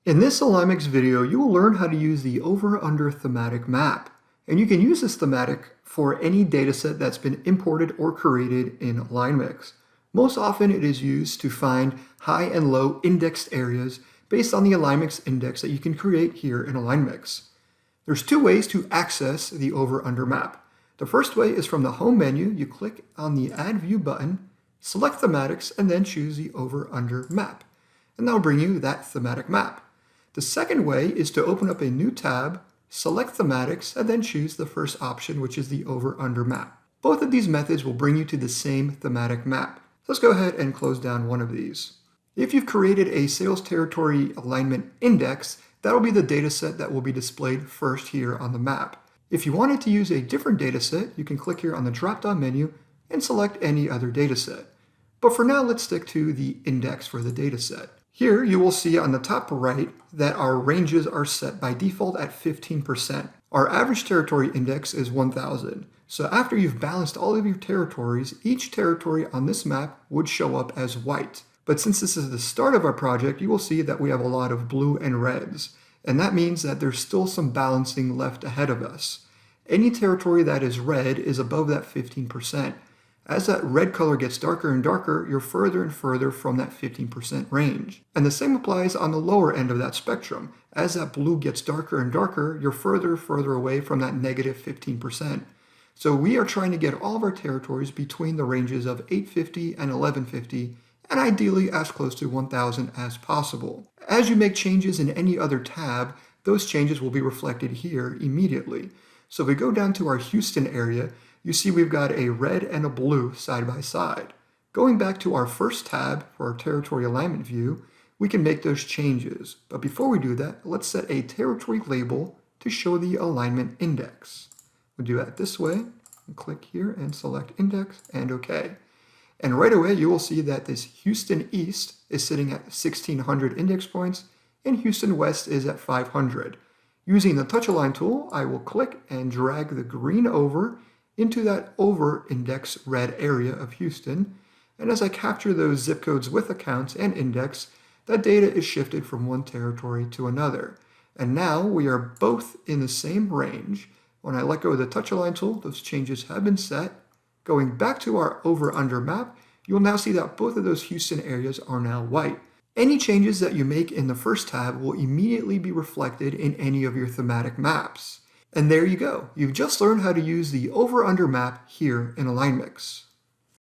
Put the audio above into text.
In this AlignMix video, you will learn how to use the over-under thematic map. And you can use this thematic for any dataset that's been imported or created in AlignMix. Most often it is used to find high and low indexed areas based on the AlignMix index that you can create here in AlignMix. There's two ways to access the over-under map. The first way is from the home menu. You click on the Add View button, select Thematics, and then choose the over-under map. And that'll bring you that thematic map. The second way is to open up a new tab, select Thematics, and then choose the first option, which is the over-under map. Both of these methods will bring you to the same thematic map. Let's go ahead and close down one of these. If you've created a sales territory alignment index, that'll be the dataset that will be displayed first here on the map. If you wanted to use a different dataset, you can click here on the drop-down menu and select any other dataset. But for now, let's stick to the index for the dataset. Here you will see on the top right that our ranges are set by default at 15%. Our average territory index is 1000. So after you've balanced all of your territories, each territory on this map would show up as white. But since this is the start of our project, you will see that we have a lot of blue and reds. And that means that there's still some balancing left ahead of us. Any territory that is red is above that 15%. As that red color gets darker and darker, you're further and further from that 15% range. And the same applies on the lower end of that spectrum. As that blue gets darker and darker, you're further and further away from that negative 15%. So we are trying to get all of our territories between the ranges of 850 and 1150, and ideally as close to 1000 as possible. As you make changes in any other tab, those changes will be reflected here immediately. So if we go down to our Houston area, you see we've got a red and a blue side by side. Going back to our first tab for our territory alignment view, we can make those changes. But before we do that, let's set a territory label to show the alignment index. We'll do that this way, and click here and select index and OK. And right away you will see that this Houston East is sitting at 1600 index points and Houston West is at 500. Using the touch align tool, I will click and drag the green over into that over-index red area of Houston. And as I capture those zip codes with accounts and index, that data is shifted from one territory to another. And now we are both in the same range. When I let go of the touch align tool, those changes have been set. Going back to our over-under map, you'll now see that both of those Houston areas are now white. Any changes that you make in the first tab will immediately be reflected in any of your thematic maps. And there you go. You've just learned how to use the over-under map here in AlignMix.